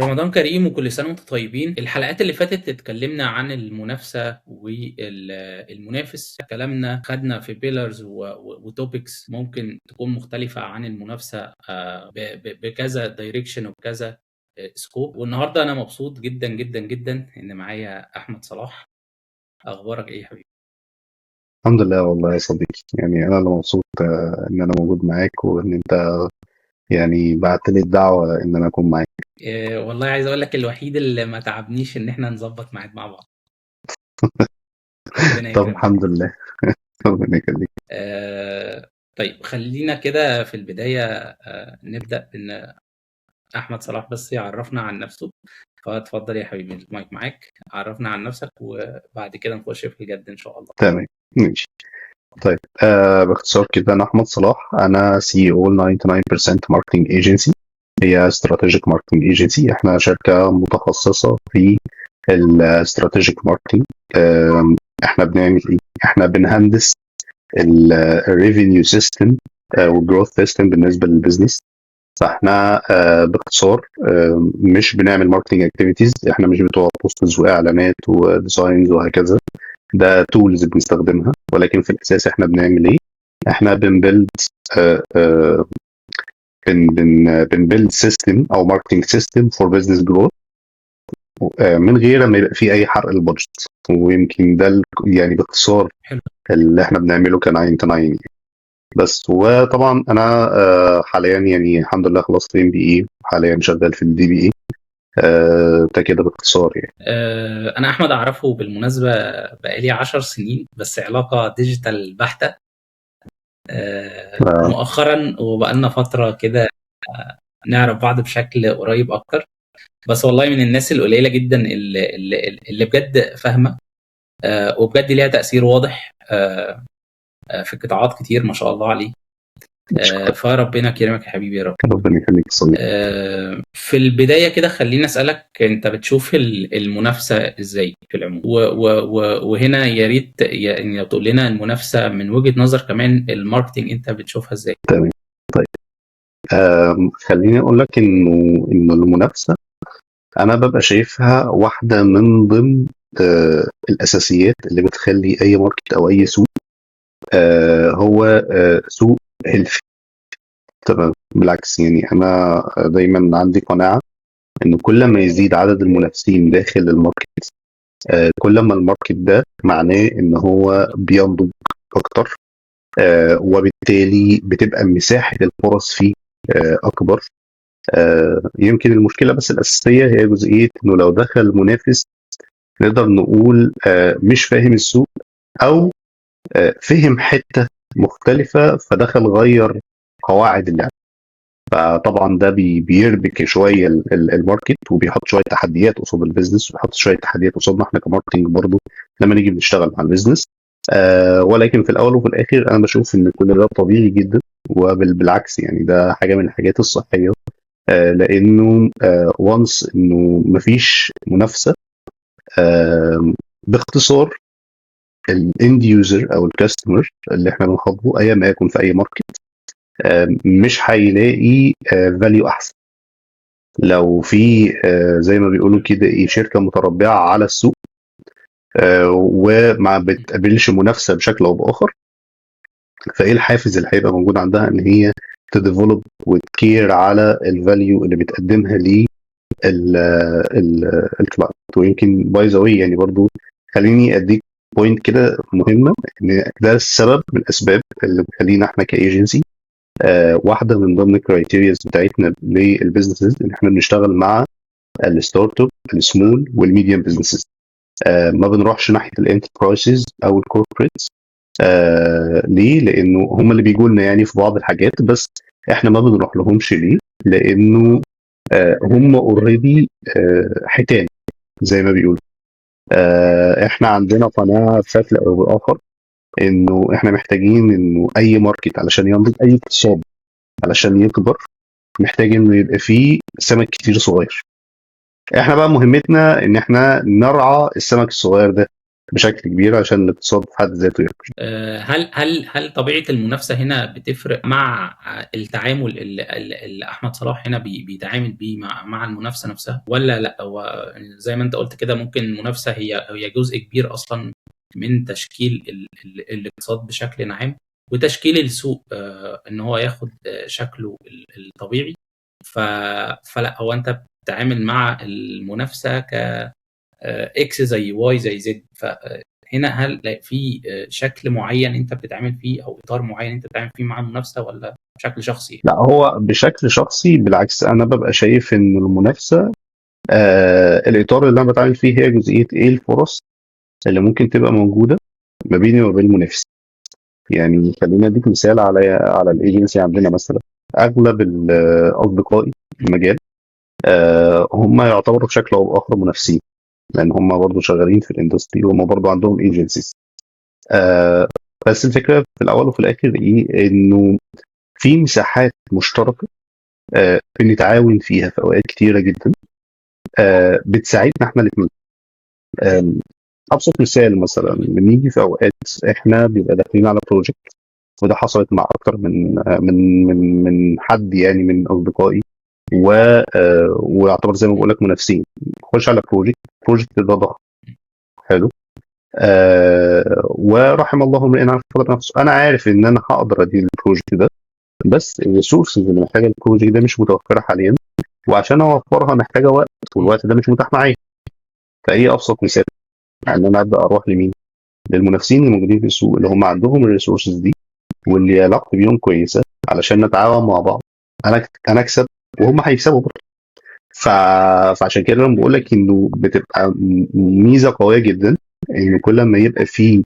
رمضان كريم وكل سنة وانتم طيبين. الحلقات اللي فاتت اتكلمنا عن المنافسة والمنافس. كلامنا خدنا في بيلرز وتوبكس ممكن تكون مختلفة عن المنافسة بكذا دايركشن وبكذا سكوب. والنهاردة أنا مبسوط جدا جدا جدا إن معايا أحمد صلاح. أخبارك إيه يا حبيبي؟ الحمد لله والله يا صديقي، يعني أنا اللي مبسوط إن أنا موجود معاك، وإن أنت يعني بعت لي الدعوة إن أنا أكون معاك. والله عايز أقول لك الوحيد اللي ما تعبنيش إن إحنا نظبط ميعاد مع بعض. ربنا طب يكرمك. الحمد لله. ربنا يخليك. طيب خلينا كده في البداية نبدأ إن أحمد صلاح بس يعرفنا عن نفسه. فاتفضل يا حبيبي، المايك معاك، عرفنا عن نفسك وبعد كده نخش في الجد إن شاء الله. تمام، ماشي. طيب باختصار كده، أنا أحمد صلاح، أنا سي او 99% ماركتنج ايجنسي. هي استراتيجيك ماركتنج ايجنسي، احنا شركة متخصصة في الاستراتيجيك ماركتنج. احنا بنعمل ايه؟ احنا بنهندس الريفينيو سيستم والجروث سيستم بالنسبة للبزنس. فاحنا باختصار مش بنعمل ماركتنج اكتيفيتيز، احنا مش بتوع بوسترز واعلانات وديزاينز وهكذا. ده تولز بنستخدمها، ولكن في الاساس احنا بنعمل ايه؟ احنا بنبيلد بنبيلد سيستم او ماركتنج سيستم فور بزنس جروث، من غير ما يبقى في اي حرق البادجت. ويمكن ده يعني باختصار حلو. اللي احنا بنعمله ك 99 يعني. بس وطبعا انا حاليا يعني الحمد لله خلصت ام بي اي، حاليا شغال في الدي بي اي. ده كده باختصار يعني. أنا أحمد أعرفه بالمناسبة بقالي 10 سنين، بس علاقة ديجيتال بحتة. آه، مؤخرا وبقالنا فترة كده نعرف بعض بشكل قريب أكتر. بس والله من الناس القليلة جدا اللي بجد فاهمة، وبجد ليها تأثير واضح في قطاعات كتير ما شاء الله عليه. شكرا. فربنا يكرمك يا حبيبي يا رب. ربنا يخليك يا صديقي. في البداية كده خليني أسألك، أنت بتشوف المنافسة إزاي في العموم؟ وهنا يا ريت يعني لو تقول لنا المنافسة من وجهة نظر كمان الماركتينج أنت بتشوفها إزاي؟ تمام. طيب خليني اقول لك انه المنافسه انا ببقى شايفها واحده من ضمن الاساسيات اللي بتخلي اي ماركت او اي سوق هو سوق هيلثي. تمام، بالعكس يعني انا دايما عندي قناعه ان كل ما يزيد عدد المنافسين داخل الماركت، كل ما الماركت ده معناه ان هو بينضج اكتر، وبالتالي بتبقى مساحه الفرص فيه اكبر. يمكن المشكله بس الاساسيه هي جزئيه انه لو دخل منافس نقدر نقول مش فاهم السوق، او فهم حته مختلفه فدخل غير قواعد اللعب. فطبعا ده بيربك شويه الماركت، وبيحط شويه تحديات قصاد البيزنس، وبيحط شويه تحديات قصادنا احنا كماركتنج برضو لما نيجي بنشتغل مع البيزنس. ولكن في الاول وفي الاخر انا بشوف ان كل ده طبيعي جدا، وبالعكس يعني ده حاجه من الحاجات الصحيه. لانه وانس انه مفيش منافسه، باختصار الاند يوزر او الكاستمر اللي احنا بنخاطبه ايا ما يكن في اي ماركت مش هيلاقي فاليو احسن. لو في زي ما بيقولوا كده ايه، شركه متربعه على السوق وما بتقابلش منافسه بشكل او باخر، فايه الحافز اللي هيبقى موجود عندها ان هي تديفلوب وتكير على الفاليو اللي بتقدمها الكلاينت. ويمكن باي ذا واي يعني برضو خليني اديك بوينت كده مهمه، ان ده السبب من الاسباب اللي بتخلينا احنا كايجنسي واحده من ضمن الكرايتيرياز بتاعتنا للبيزنسز ان احنا بنشتغل مع الستارت اب، السمول والميديوم بزنسز. ما بنروحش ناحيه الانتربرايزز او الكوربريتس. ليه؟ لانه هم اللي بيجوا لنا يعني في بعض الحاجات، بس احنا ما بنروح لهمش. ليه؟ لانه هم اوريدي حيتان زي ما بيقولوا. احنا عندنا قناعه بشكل او باخر انه احنا محتاجين انه اي ماركت علشان ينضج، اي اقتصاد علشان يكبر، محتاج انه يبقى فيه سمك كتير صغير. احنا بقى مهمتنا ان احنا نرعى السمك الصغير ده بشكل كبير عشان الاقتصاد في حد ذاته يعني. هل طبيعة المنافسة هنا بتفرق مع التعامل اللي أحمد صلاح هنا بيتعامل بيه مع المنافسة نفسها، ولا لا؟ هو زي ما أنت قلت كده، ممكن المنافسة هي جزء كبير أصلا من تشكيل الاقتصاد بشكل عام، وتشكيل السوق إن هو ياخد شكله الطبيعي. فلا، هو أنت بتتعامل مع المنافسة ك اكس زي واي زي زد. فهنا هل في شكل معين انت بتتعامل فيه، او اطار معين انت بتتعامل فيه مع المنافسه، ولا بشكل شخصي؟ لا، هو بشكل شخصي بالعكس، انا ببقى شايف ان المنافسه الاطار اللي انا بتعامل فيه هي جزئيه ايه الفرص اللي ممكن تبقى موجوده ما بيني وما بين المنافس. يعني خلينا اديك مثال على الايجنسي عندنا مثلا. اغلب اصدقائي في المجال هم يعتبروا بشكل او باخر منافسين، لان هم برضو شغالين في الاندستري وهم برضو عندهم ايجنسيز. بس الفكره في الاول وفي الاخر ايه؟ انه في مساحات مشتركه بنتعاون فيها في اوقات كتيره جدا، بتساعدنا احنا الاثنين. ابسط مثال مثلا، بنيجي في اوقات احنا بيبقى داخلين على بروجكت، وده حصلت مع اكتر من حد يعني من اصدقائي، ويعتبر زي ما بقول لك منافسين. نخش على بروجكت ده ضخم حلو، ورحم الله امرئ عارف قدر نفسه. انا عارف ان انا هقدر ادير البروجكت ده، بس الريسورسز اللي محتاجه البروجكت ده مش متوفره حاليا، وعشان اوفرها محتاجه وقت، والوقت ده مش متاح معايا. فايه ابسط مثال؟ ان انا ابدا اروح لمين؟ للمنافسين الموجودين في السوق اللي هم عندهم الريسورسز دي، واللي علاقتي بيهم كويسه، علشان نتعاون مع بعض. انا اكسب وهم هيكسبوا برضه. فعشان كده انا بقول لك انه بتبقى ميزه قويه جدا ان كل ما يبقى في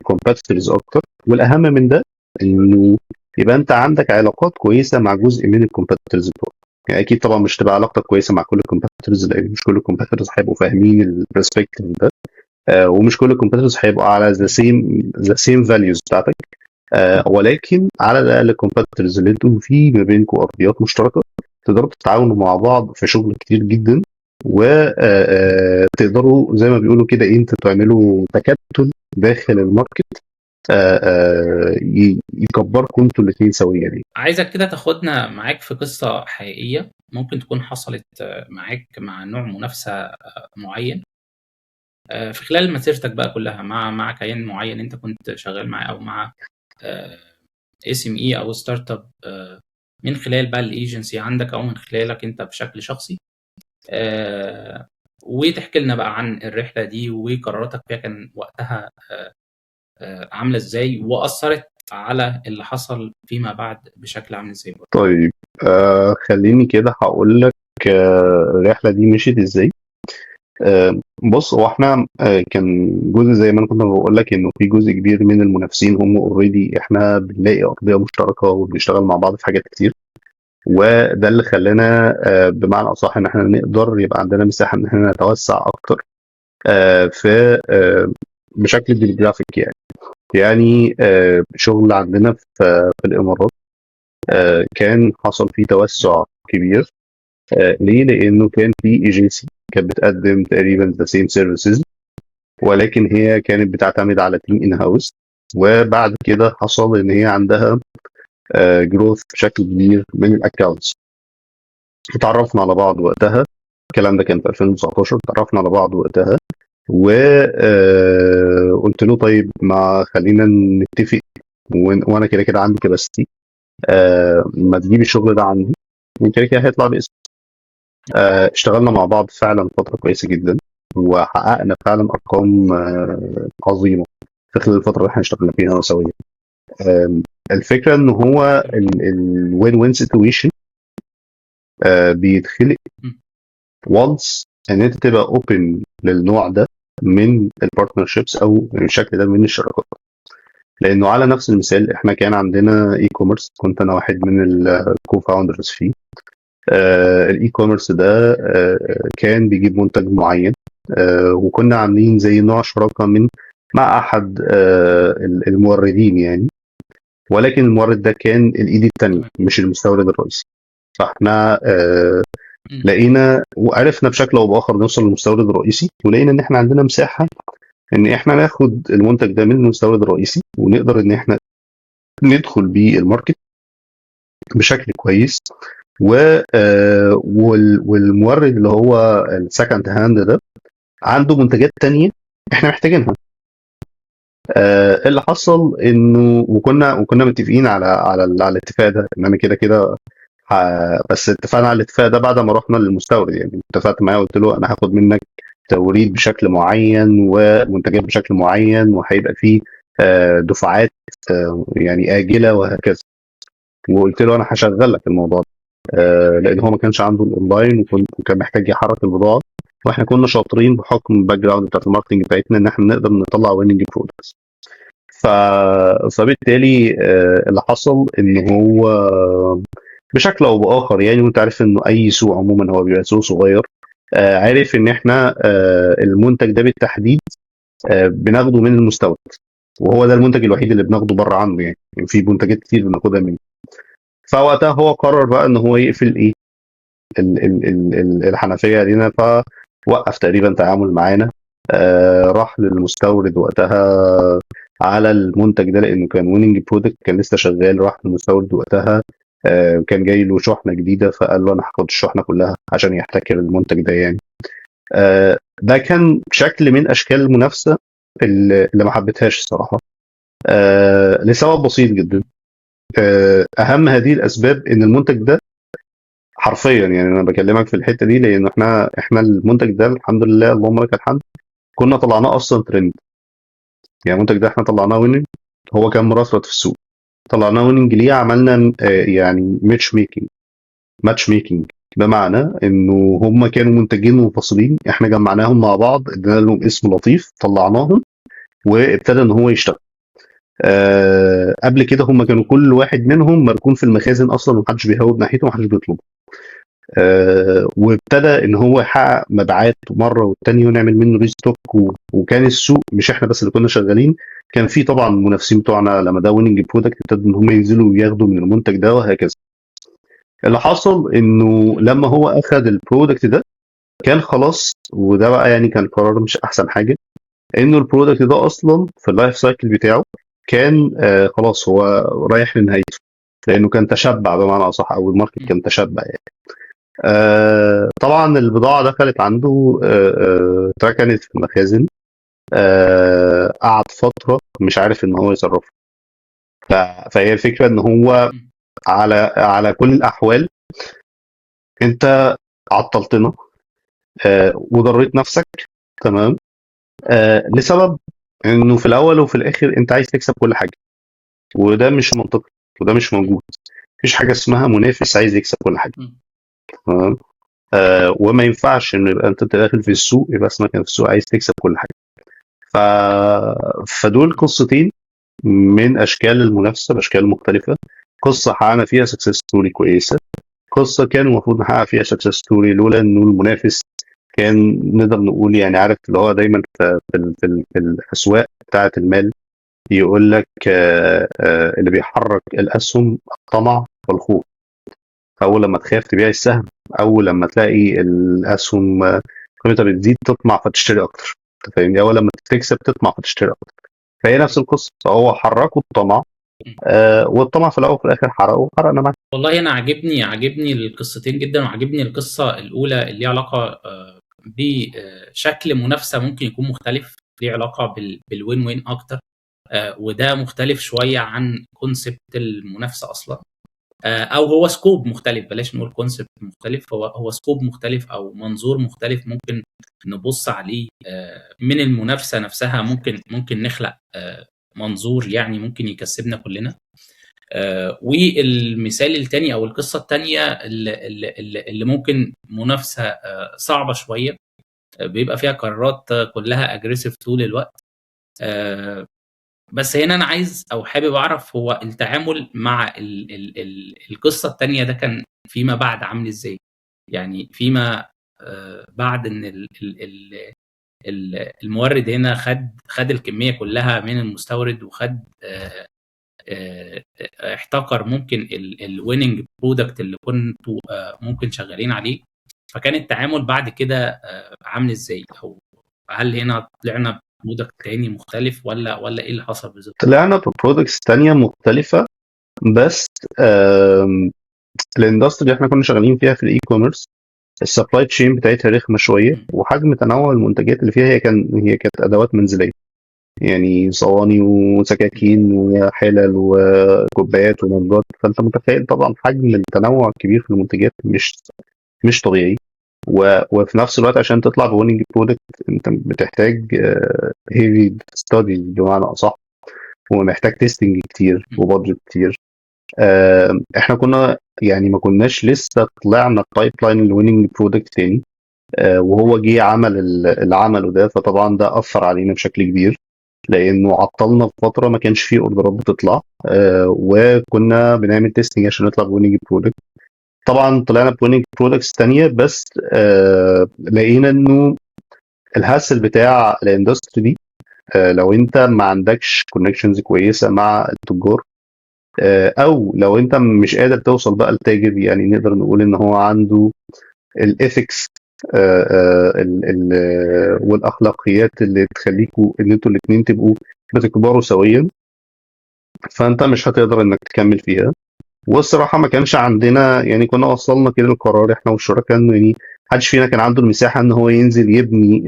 كومبيتيتورز اكتر، والاهم من ده انه يبقى انت عندك علاقات كويسه مع جزء من الكومبيتيتورز بتوعك. يعني اكيد طبعا مش تبقى علاقتك كويسه مع كل الكومبيتيتورز، لان مش كل الكومبيتيتورز هيبقوا فاهمين البرسبكتيف ده، ومش كل الكومبيتيتورز هيبقوا على ذا سيم فاليوز بتاعتك. ولكن على الاقل الكومبيتيتورز اللي انتوا في ما بينكم ارضيات مشتركه، تقدروا تتعاونوا مع بعض في شغل كتير جدا، وتقدروا زي ما بيقولوا كده انتوا تعملوا تكتل داخل الماركت يكبركم انتوا الاثنين سويا يعني. عايزك كده تاخدنا معاك في قصة حقيقية ممكن تكون حصلت معاك مع نوع منافسة معين في خلال مسيرتك بقى كلها، مع كيان معين انت كنت شغال معاه، او مع اس ام اي او ستارت اب، من خلال بقى الايجنسي عندك، او من خلالك انت بشكل شخصي. وتحكي لنا بقى عن الرحلة دي، وقراراتك فيها كان وقتها عاملة ازاي، وأثرت على اللي حصل فيما بعد بشكل عامل ازاي برضه. طيب، خليني كده هقول لك الرحله دي مشيت ازاي. بص، هو احنا كان جزء زي ما انا كنت بقول لك انه في جزء كبير من المنافسين هم اوريدي احنا بنلاقي ارضيه مشتركه وبنشتغل مع بعض في حاجات كتير، وده اللي خلانا بمعنى اصح ان احنا نقدر يبقى عندنا مساحه ان احنا نتوسع اكتر في بشكل ديموغرافيك يعني شغل عندنا في الامارات كان حصل فيه توسع كبير. ليه؟ لانه كان في ايجنسي كانت بتقدم تقريبا ذا سيم سيرفيسز، ولكن هي كانت بتعتمد على تيم ان هاوس. وبعد كده حصل ان هي عندها جروث بشكل كبير من الاكونتس. اتعرفنا على بعض وقتها، الكلام ده كان في 2019. اتعرفنا على بعض وقتها وقلت له طيب ما خلينا نتفق، وانا كده كده عندي كباستي، ما تجيب الشغل ده عندي وكده كده هيطلع باسم. اشتغلنا مع بعض فعلا فترة كويسة جدا، وحققنا فعلا ارقام عظيمة في خلال الفترة اللي احنا اشتغلنا فيها سويا. الفكرة ان هو الوين وين سيتويشن بيتخلق وانس ان انت تبقى اوبن للنوع ده من البارتنرشيبس او الشكل ده من الشراكات. لانه على نفس المثال احنا كان عندنا اي كوميرس، كنت انا واحد من الكو فاوندرز فيه. الاي كوميرس ده كان بيجيب منتج معين، وكنا عاملين زي نوع شراكه مع احد الموردين يعني، ولكن المورد ده كان الايد الثانيه مش المستورد الرئيسي. فاحنا لقينا وعرفنا بشكل او باخر نوصل للمستورد الرئيسي، ولقينا ان احنا عندنا مساحه ان احنا ناخد المنتج ده من المستورد الرئيسي ونقدر ان احنا ندخل بيه الماركت بشكل كويس، و والمورد اللي هو السكند هاند ده عنده منتجات تانية احنا محتاجينها. اللي حصل انه وكنا متفقين على الاتفاق ده، ان انا كده كده بس اتفقنا على الاتفاق ده بعد ما رحنا للمستورد. يعني اتفقت معاه وقلت له انا هاخد منك توريد بشكل معين ومنتجات بشكل معين، وهيبقى فيه دفعات يعني آجلة وهكذا. وقلت له انا هشغل لك الموضوع ده، لان هو ما كانش عنده الاونلاين وكان محتاج يحرك البضاعه، واحنا كنا شاطرين بحكم الباك جراوند بتاعت الماركتنج بتاعتنا ان احنا نقدر نطلع ويننج برودكتس. ف... فبالتالي اللي حصل ان هو بشكل او باخر يعني، وانت عارف انه اي سوق عموما هو بيبقى سوق صغير، عارف ان احنا المنتج ده بالتحديد بناخده من المستورد، وهو ده المنتج الوحيد اللي بناخده بره عنه. يعني في منتجات كتير بناخدها منه. فوقتها هو قرر بقى ان هو يقفل ايه الحنفيه لينا، فوقف تقريبا تعامل معانا. راح للمستورد وقتها على المنتج ده لانه كان ويننج برودكت، كان لسه شغال. راح للمستورد وقتها، كان جاي له شحنه جديده، فقال له انا هاخد الشحنه كلها عشان يحتكر المنتج ده يعني. ده كان شكل من اشكال المنافسه اللي ما حبيتهاش الصراحه، لسبب بسيط جدا. اهم هذه الاسباب ان المنتج ده حرفيا، يعني انا بكلمك في الحته دي لان احنا المنتج ده الحمد لله اللهم لك الحمد كنا طلعناه اصلا ترند. يعني المنتج ده احنا طلعناه ويننج، هو كان مرفرط في السوق، طلعناه ويننج ليه؟ عملنا يعني ماتش ميكنج، بمعنى انه هم كانوا منتجين منفصلين، احنا جمعناهم مع بعض، ادينا لهم اسم لطيف، طلعناهم وابتدى ان هو يشتغل. قبل كده هم كانوا كل واحد منهم مركون في المخازن اصلا، ومحدش بيهوب ناحيته ومحدش بيطلبه. وابتدى ان هو يحقق مبيعات مره والتانيه ونعمل منه ريستوك، وكان السوق مش احنا بس اللي كنا شغالين، كان في طبعا المنافسين بتوعنا لما ده ويننج برودكت ابتدوا ان هم ينزلوا وياخدوا من المنتج ده وهكذا. اللي حصل انه لما هو اخذ البرودكت ده كان خلاص، وده بقى يعني كان قرار مش احسن حاجه، انه البرودكت ده اصلا في اللايف سايكل بتاعه كان خلاص هو رايح لنهايته، لانه كان تشبع بمعنى اصح، او الماركت كان تشبع يعني. طبعا البضاعة دخلت عنده، اتركنت في المخازن، قعد فترة مش عارف ان هو يصرفها. فهي الفكرة ان هو على كل الاحوال انت عطلتنا، وضريت نفسك. تمام. لسبب انه في الاول وفي الاخر انت عايز تكسب كل حاجة، وده مش منطقي وده مش موجود. مفيش حاجة اسمها منافس عايز يكسب كل حاجة. تمام. وما ينفعش انه يبقى انت داخل في السوق يبقى اسمك في السوق عايز تكسب كل حاجه. ف... فدول قصتين من اشكال المنافسه باشكال مختلفه. قصه حققنا فيها سكسس ستوري كويسه، قصه كان المفروض نحقق فيها سكسس ستوري لولا انه المنافس كان نقدر نقول يعني عارف اللي هو دايما في الاسواق بتاعه المال يقول لك اللي بيحرك الاسهم الطمع والخوف. اول لما تخاف تبيع السهم، اول لما تلاقي الاسهم قيمتها بتزيد تطمع فتشتري اكتر. انت فاهمني؟ اول لما تكسب تطمع فتشتري اكتر. فهي نفس القصه، فهو حركوا الطمع، والطمع في الاول وفي الاخر حرقنا معاه. والله انا عاجبني القصتين جدا، وعاجبني القصه الاولى اللي ليها علاقه بشكل منافسه ممكن يكون مختلف، ليه علاقه بالوين وين اكتر. وده مختلف شويه عن كونسبت المنافسه اصلا، او هو سكوب مختلف، بلاش نقول كونسبت مختلف، هو سكوب مختلف او منظور مختلف ممكن نبص عليه من المنافسه نفسها. ممكن نخلق منظور يعني ممكن يكسبنا كلنا. والمثال الثاني او القصه الثانيه اللي ممكن منافسه صعبه شويه، بيبقى فيها قرارات كلها اجريسيف طول الوقت. بس هنا انا عايز او حابب اعرف هو التعامل مع القصه الثانيه ده كان فيما بعد عامل ازاي؟ يعني فيما بعد ان المورد هنا خد الكميه كلها من المستورد، وخد احتكر ممكن الويننج برودكت اللي كنتوا ممكن شغالين عليه. فكان التعامل بعد كده عامل ازاي؟ او هل هنا طلعنا برودكت تاني مختلف ولا ايه اللي حصل بالظبط؟ طلعنا ببرودكتس تانية مختلفة، بس الاندستري اللي احنا كنا شغالين فيها في الاي كوميرس السبلاي تشين بتاعتها رخمة شوية، وحجم تنوع المنتجات اللي فيها هي كانت ادوات منزلية، يعني صواني وسكاكين وحلل وكوبايات ومجات. فانت متخيل طبعا حجم التنوع الكبير في المنتجات مش طبيعي. وفي نفس الوقت عشان تطلع بويننج برودكت انت بتحتاج هيفي ستادي بمعنى اصح، ومحتاج تيستنج كتير وبادجت كتير. احنا كنا يعني ما كناش لسه طلعنا البايب لاين الويننج برودكت تاني، وهو جه عمل اللي عمله ده، فطبعا ده اثر علينا بشكل كبير، لانه عطلنا في فتره ما كانش فيه اوردرات بتطلع، وكنا بنعمل تيستنج عشان نطلع بويننج برودكت. طبعا طلعنا بويننج برودكتس تانية، بس لقينا انه الهاسل بتاع الاندستري دي، لو انت ما عندكش كونكشنز كويسه مع التجار، او لو انت مش قادر توصل بقى لتاجر، يعني نقدر نقول ان هو عنده الاثكس والاخلاقيات اللي تخليكوا ان انتوا الاثنين تبقوا بتكبروا سويا، فانت مش هتقدر انك تكمل فيها. والصراحه ما كانش عندنا، يعني كنا وصلنا كده للقرار احنا والشركاء انه يعني محدش فينا كان عنده المساحه ان هو ينزل يبني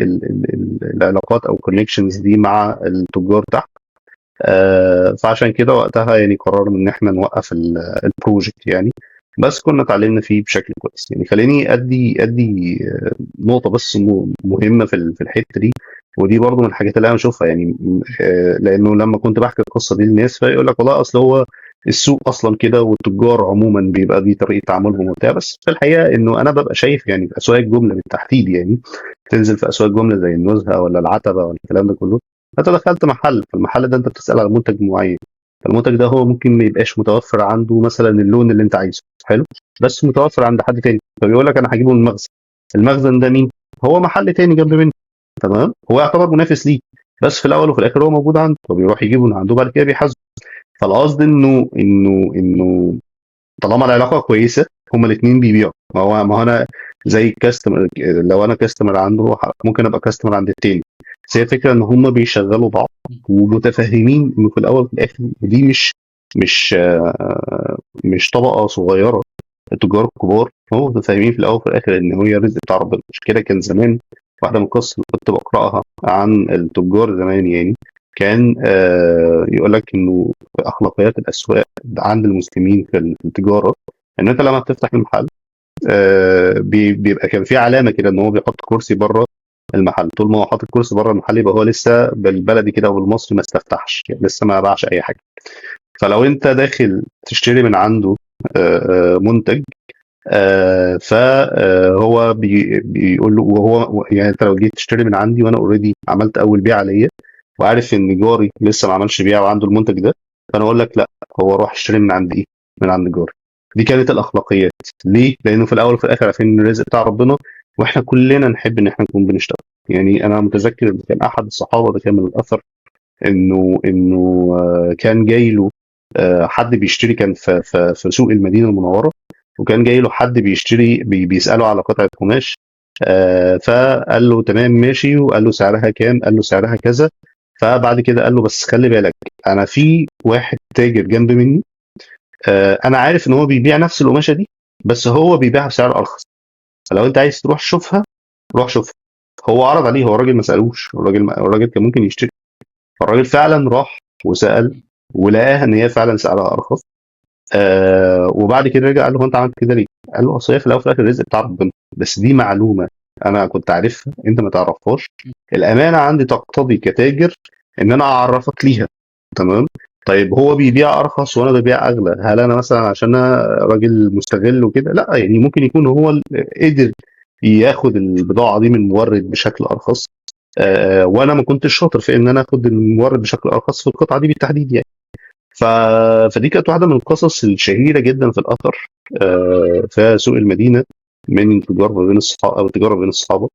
العلاقات او الكونكشنز دي مع التجار تحت. فعشان كده وقتها يعني قررنا ان احنا نوقف البروجكت يعني. بس كنا اتعلمنا فيه بشكل كويس. يعني خليني ادي نقطه بس مهمه في الحته دي، ودي برضو من الحاجات اللي انا بشوفها، يعني لانه لما كنت بحكي القصه دي للناس فيقول لك والله اصل هو السوق اصلا كده، والتجار عموما بيبقى دي طريقه تعاملهم وبتاع. بس في الحقيقه انه انا ببقى شايف يعني في اسواق الجمله بالتحديد، يعني تنزل في اسواق الجمله زي النزهه ولا العتبه ولا الكلام ده كله، انت دخلت محل، فالمحل ده انت بتسال على منتج معين، فالمنتج ده هو ممكن ما يبقاش متوفر عنده مثلا اللون اللي انت عايزه، حلو، بس متوفر عند حد تاني، فبيقول لك انا هجيبه من المخزن. المخزن ده مين؟ هو محل تاني جنب منه، تمام، هو يعتبر منافس ليه، بس في الاول وفي الاخر هو موجود عنده، فبيروح يجيبه من عنده بعد كده بيحاسبه. فالقصد انه طالما العلاقه كويسه هما الاثنين بيبيعوا. ما هو انا زي كاستمر، لو انا كاستمر عنده ممكن ابقى كاستمر عند التاني، بس هي الفكره ان هما بيشغلوا بعض ومتفاهمين انه في الاول وفي الاخر دي مش مش طبقه صغيره، التجار الكبار هم متفاهمين في الاول وفي الاخر ان هي رزق بتاع ربنا. مش كده كان زمان واحده من القصص اللي كنت بقراها عن التجار زمان، يعني كان يقول لك انه في اخلاقيات الاسواق عند المسلمين في التجاره، ان انت لما بتفتح المحل بيبقى كان في علامه كده ان هو بيحط كرسي بره المحل. طول ما هو حاطط كرسي بره المحل يبقى هو لسه بالبلدي كده وبالمصري ما استفتحش، يعني لسه ما باعش اي حاجه. فلو انت داخل تشتري من عنده منتج، فهو بيقول له، وهو يعني انت لو جيت تشتري من عندي وانا اوريدي عملت اول بيع عليا، وعارف ان جاري لسه ما عملش بيع وعنده المنتج ده، فانا اقول لك لا، هو روح اشتري من عند ايه؟ من عند جاري. دي كانت الاخلاقيات. ليه؟ لانه في الاول وفي الاخر عارفين ان الرزق بتاع ربنا، واحنا كلنا نحب ان احنا نكون بنشتغل. يعني انا متذكر ان كان احد الصحابه، ده كان من الاثر، انه كان جاي له حد بيشتري، كان في سوق المدينه المنوره، وكان جاي له حد بيشتري بيساله على قطعه قماش، فقال له تمام ماشي، وقال له سعرها كام؟ قال له سعرها كذا. فبعد كده قال له بس خلي بالك، انا في واحد تاجر جنب مني، انا عارف ان هو بيبيع نفس القماشه دي، بس هو بيبيعها بسعر ارخص، فلو انت عايز تروح شوفها روح شوفها. هو عرض عليه، هو الراجل ما سالوش، الراجل كان ممكن يشتري. فالراجل فعلا راح وسال، ولقاها ان هي فعلا سعرها ارخص. وبعد كده رجع قال له هو انت عملت كده ليه؟ قال له اصل هي في الاول وفي الاخر الرزق بتاع ربنا، بس دي معلومه انا كنت عارفها انت ما تعرفهاش، الامانه عندي تقتضي كتاجر ان انا اعرفك ليها، تمام. طيب هو بيبيع ارخص وانا ببيع اغلى، هل انا مثلا عشان انا راجل مستغل وكده؟ لا، يعني ممكن يكون هو قدر ياخد البضاعه دي من مورد بشكل ارخص، وانا ما كنتش شاطر في ان انا اخد المورد بشكل ارخص في القطعه دي بالتحديد يعني. ف... فدي كانت واحده من القصص الشهيره جدا في الاثر في سوق المدينه، من تجاره ما بين الصحابه او تجاره بين الصحابه.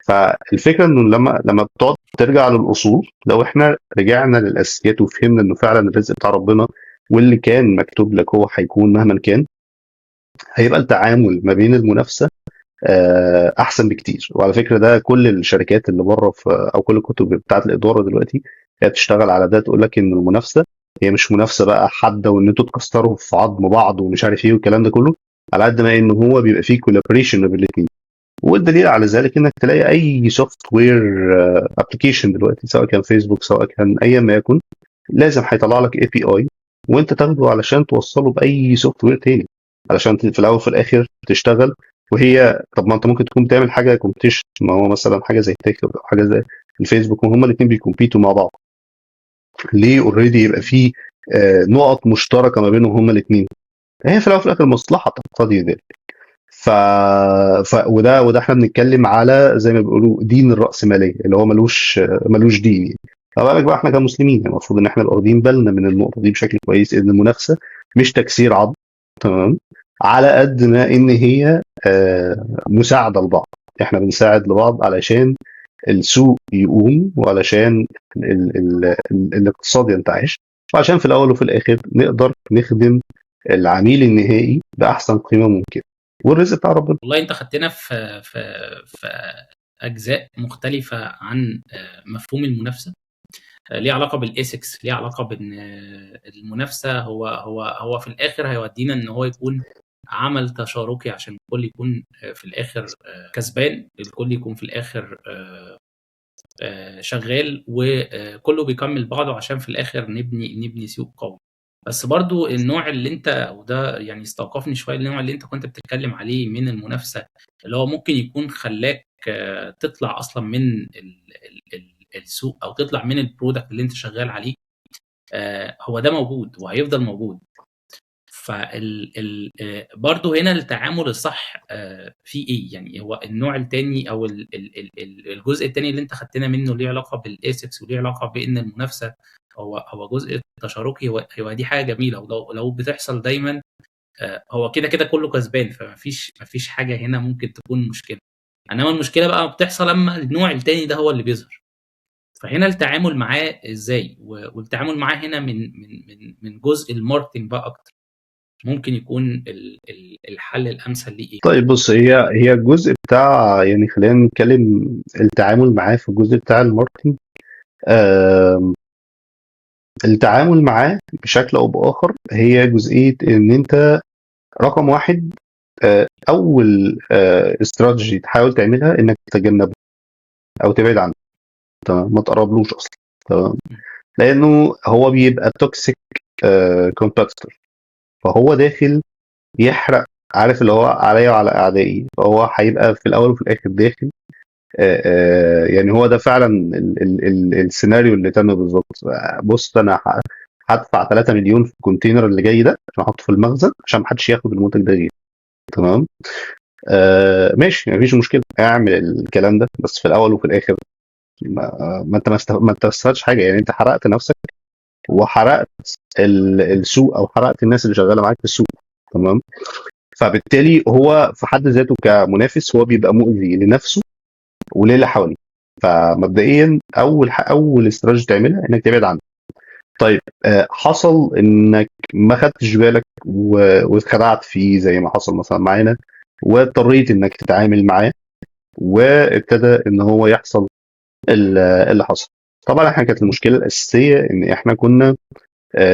فالفكره انه لما بتقعد ترجع للاصول، لو احنا رجعنا للاساسيات وفهمنا انه فعلا الرزق بتاع ربنا، واللي كان مكتوب لك هو هيكون مهما كان، هيبقى التعامل ما بين المنافسه احسن بكتير. وعلى فكره ده كل الشركات اللي بره او كل الكتب بتاعت الاداره دلوقتي هي بتشتغل على ده، تقول لك ان المنافسه هي مش منافسه بقى حاده وان انتوا تكسروا في عظم بعض ومش عارف ايه والكلام ده كله، على قد ما ان هو بيبقى فيه كولابريشن ما بين الاثنين. والدليل على ذلك انك تلاقي اي سوفت وير ابلكيشن دلوقتي، سواء كان فيسبوك سواء كان ايا ما يكن، لازم هيطلع لك اي بي اي وانت تاخده علشان توصله باي سوفت وير تاني، علشان في الاول وفي الاخر تشتغل. وهي طب ما انت ممكن تكون بتعمل حاجه كومبيتيشن، ما هو مثلا حاجه زي تيك او حاجه زي الفيسبوك وهما الاثنين بيكمبيتوا مع بعض، ليه اوريدي يبقى في نقط مشتركه ما بينهم هما الاثنين؟ هي في الاول وفي الاخر مصلحه تقتضي ذلك. ف... وده احنا بنتكلم على زي ما بيقولوا دين الرأسمالية اللي هو ملوش دين يعني. فبالك بقى احنا كمسلمين يعني المفروض ان احنا نبقى واخدين بالنا من النقطة دي بشكل كويس، ان المنافسة مش تكسير عظم، تمام، على قد ما ان هي مساعدة لبعض. احنا بنساعد لبعض علشان السوق يقوم، وعلشان الاقتصاد ينتعش، وعشان في الاول وفي الاخر نقدر نخدم العميل النهائي بأحسن قيمة ممكنة، والرزق بتاع ربنا. والله انت خدتنا في اجزاء مختلفه عن مفهوم المنافسه، ليه علاقه بالايثكس، ليه علاقه بان المنافسه هو في الاخر هيودينا ان هو يكون عمل تشاركي عشان الكل يكون في الاخر كسبان، الكل يكون في الاخر شغال، وكله بيكمل بعضه عشان في الاخر نبني سوق قوي. بس برضو النوع اللي انت، وده يعني استوقفني شويه، النوع اللي انت كنت بتتكلم عليه من المنافسه اللي هو ممكن يكون خلاك تطلع اصلا من السوق، او تطلع من البرودكت اللي انت شغال عليه، هو ده موجود وهيفضل موجود. برضه هنا التعامل الصح فيه ايه؟ يعني هو النوع التاني او الجزء التاني اللي انت خدتنا منه ليه علاقه بالايثكس وليه علاقه بان المنافسه هو جزء تشاركي، هو دي حاجه جميله، ولو بتحصل دايما هو كده كده كله كسبان، فمفيش حاجه هنا ممكن تكون مشكله. انما المشكله بقى بتحصل لما النوع التاني ده هو اللي بيظهر. فهنا التعامل معاه ازاي، والتعامل معاه هنا من جزء الماركتنج بقى اكتر، ممكن يكون الحل الامثل ليه ايه؟ طيب بص، هي الجزء بتاع يعني خلينا نتكلم التعامل معاه في الجزء بتاع الماركتنج. التعامل معاه بشكل او باخر هي جزئيه ان انت رقم واحد، اول استراتيجي تحاول تعملها انك تتجنبه او تبعد عنه، تمام، ما تقربلوش اصلا، تمام، لانه هو بيبقى توكسيك كومبيتيتور، فهو داخل يحرق، عارف اللي هو عليا وعلى اعدائي، فهو هيبقى في الاول وفي الاخر داخل يعني هو ده فعلا السيناريو اللي تم بالظبط. بص انا هدفع 3 مليون في الكونتينر اللي جاي ده عشان احطه في المخزن عشان محدش ياخد المنتج ده غيري، تمام، ماشي مفيش مشكله، اعمل الكلام ده، بس في الاول وفي الاخر ما انت استفدتش حاجه، يعني انت حرقت نفسك وحرقت السوق، او حرقت الناس اللي شغاله معاك في السوق، تمام. فبالتالي هو في حد ذاته كمنافس هو بيبقى مؤذي لنفسه وللي حواليه. فمبدئيا اول استراتيجي تعملها انك تبعد عنه. طيب حصل انك ما خدتش بالك واتخدعت فيه زي ما حصل مثلا معانا، واضطريت انك تتعامل معاه، وابتدى ان هو يحصل اللي حصل. طبعا احنا كانت المشكله الاساسيه ان احنا كنا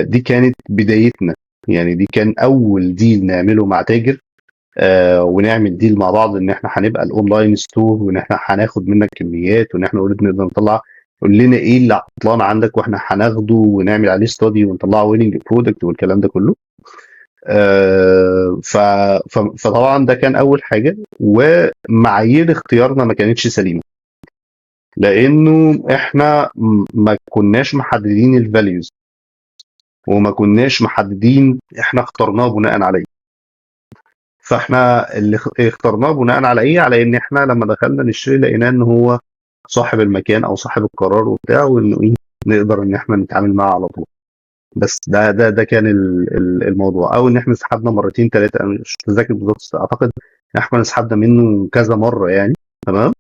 دي كانت بدايتنا، يعني دي كان اول ديل نعمله مع تاجر، ونعمل ديل مع بعض ان احنا هنبقى الاونلاين ستور، وان احنا هناخد منك كميات، وان احنا اوريدي نقدر نطلع، قول لنا ايه اللي عطلان عندك واحنا هناخده ونعمل عليه ستادي ونطلعه ويننج برودكت والكلام ده كله. فطبعا ده كان اول حاجه، ومعايير اختيارنا ما كانتش سليمه، لانه احنا ما كناش محددين الفاليوز، وما كناش محددين احنا اخترناه بناء على ايه. فاحنا اللي اخترناه بناء على ايه؟ على ان احنا لما دخلنا نشتري لقيناه ان هو صاحب المكان او صاحب القرار وبتاع، وانه ايه نقدر ان احنا نتعامل معاه على طول. بس ده كان الموضوع، او ان احنا سحبنا مرتين ثلاثه، انا مش متذكر بالظبط، اعتقد ان احنا سحبنا منه كذا مره يعني، تمام.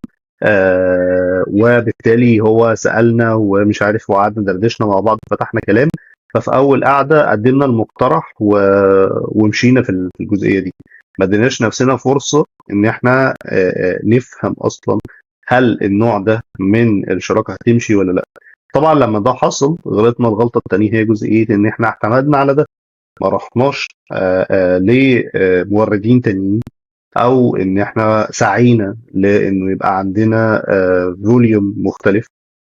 وبالتالي هو سالنا ومش عارف، وقعدنا دردشنا مع بعض، فتحنا كلام، ففي اول قعده قدمنا المقترح ومشينا في الجزئيه دي. ما اديناش نفسنا فرصه ان احنا نفهم اصلا هل النوع ده من الشراكه هتمشي ولا لا. طبعا لما ده حصل غلطنا الغلطه الثانيه، هي جزئيه ان احنا اعتمدنا على ده، ما رحناش لموردين تانيين، او ان احنا سعينا لانه يبقى عندنا فوليوم مختلف.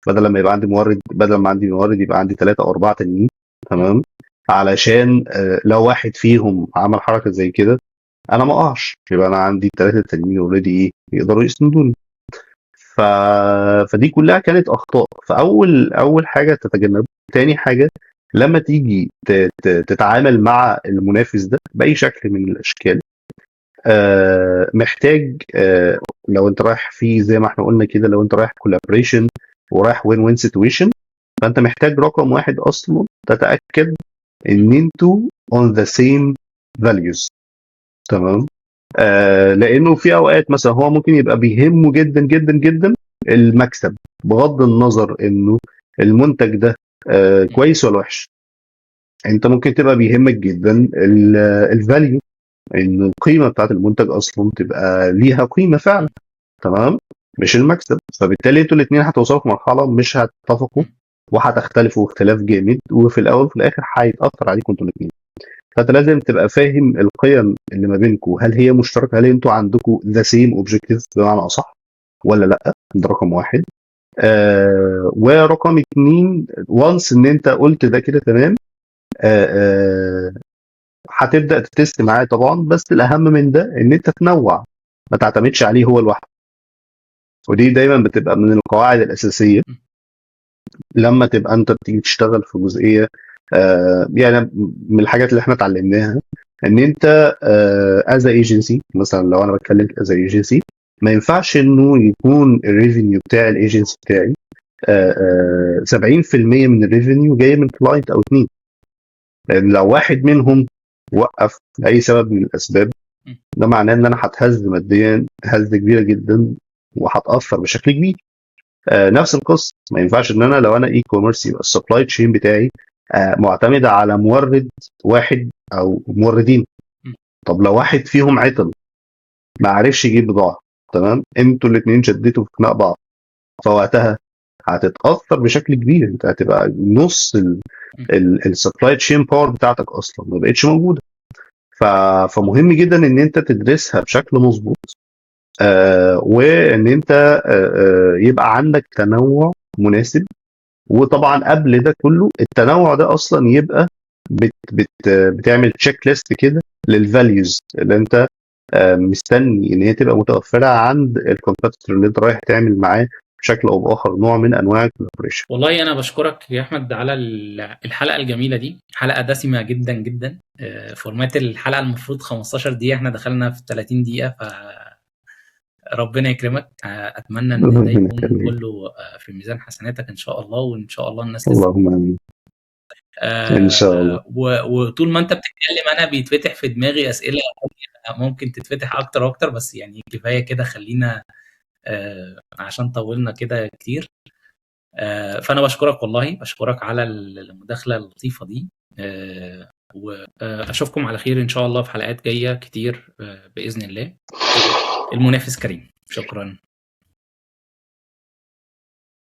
بدل ما عندي مورد يبقى عندي 3 او 4 تانيين. تمام. علشان لو واحد فيهم عمل حركه زي كده انا ما اقعش، يبقى انا عندي ال3 التانيين اوريدي ايه يقدروا يسندوني. ف... فدي كلها كانت اخطاء. اول حاجه تتجنب. تاني حاجه، لما تيجي تتعامل مع المنافس ده باي شكل من الاشكال، محتاج لو انت رايح فيه زي ما احنا قلنا كده، لو انت رايح كولابريشن ورايح وين وين سيتويشن، فانت محتاج رقم واحد اصلا تتاكد ان انتوا on the same values. تمام. لانه في اوقات مثلا هو ممكن يبقى بيهمه جدا جدا جدا المكسب، بغض النظر انه المنتج ده كويس ولا وحش. انت ممكن تبقى بيهمك جدا الفاليو، ان القيمه بتاعت المنتج اصلا تبقى ليها قيمه فعلا. تمام. مش المكسب. فبالتالي انتوا الاثنين هتوصلوا في مرحله مش هتتفقوا، وهتختلفوا اختلاف جامد، وفي الاول وفي الاخر هيتاثر عليكم انتوا الاثنين. فانت لازم تبقى فاهم القيم اللي ما بينكم، هل هي مشتركه، هل انتوا عندكم ذا سيم اوبجيكتيف بمعنى اصح ولا لا. ده رقم واحد. ورقم 2، وانس ان انت قلت ده كده تمام، هتبدا تتست معاه طبعا. بس الاهم من ده ان انت تنوع، ما تعتمدش عليه هو لوحده. ودي دايما بتبقى من القواعد الاساسيه لما تبقى انت بتيجي تشتغل في جزئيه. يعني من الحاجات اللي احنا اتعلمناها ان انت از ايجنسي، مثلا لو انا بتكلم از ايجنسي، ما ينفعش انه يكون الريفينيو بتاع الايجنسي بتاعي 70% من الريفينيو جاي من كلاينت او اتنين. لان لو واحد منهم وقف لاي سبب من الاسباب، ده معناه ان انا هتهز ماديا هزه كبيره جدا، وهتاثر بشكل كبير. نفس القصه، ما ينفعش ان انا لو انا اي كوميرس يبقى السبلاي تشين بتاعي معتمده على مورد واحد او موردين. طب لو واحد فيهم عطل ما عرفش يجيب بضاعه، تمام، انتوا الاثنين شديتوا في خناق بعض، فوقتها هتتاثر بشكل كبير. انت هتبقى نص السبلاي تشين باور بتاعتك اصلا ما بقتش موجوده. فمهم جدا ان انت تدرسها بشكل مظبوط، وان انت يبقى عندك تنوع مناسب. وطبعا قبل ده كله التنوع ده اصلا يبقى بت بت بتعمل تشيك ليست كده للفاليوز اللي انت مستني ان هي تبقى متوفره عند الكومبيتيتور اللي انت رايح تعمل معاه بشكل او باخر نوع من انواع الكولابوريشن. والله انا بشكرك يا احمد على الحلقه الجميله دي، حلقه دسمه جدا جدا. فورمات الحلقه المفروض 15 دقيقه، احنا دخلنا في 30 دقيقه، فربنا يكرمك. اتمنى ان ده يكون كله في ميزان حسناتك ان شاء الله، وان شاء الله الناس اللهم امين. ان شاء الله. وطول ما انت بتتكلم انا بيتفتح في دماغي اسئله ممكن تتفتح اكتر واكتر، بس يعني كفايه كده، خلينا عشان طولنا كده كتير. فانا بشكرك، والله بشكرك على المداخله اللطيفه دي. واشوفكم على خير ان شاء الله في حلقات جايه كتير باذن الله. المنافس كريم. شكرا.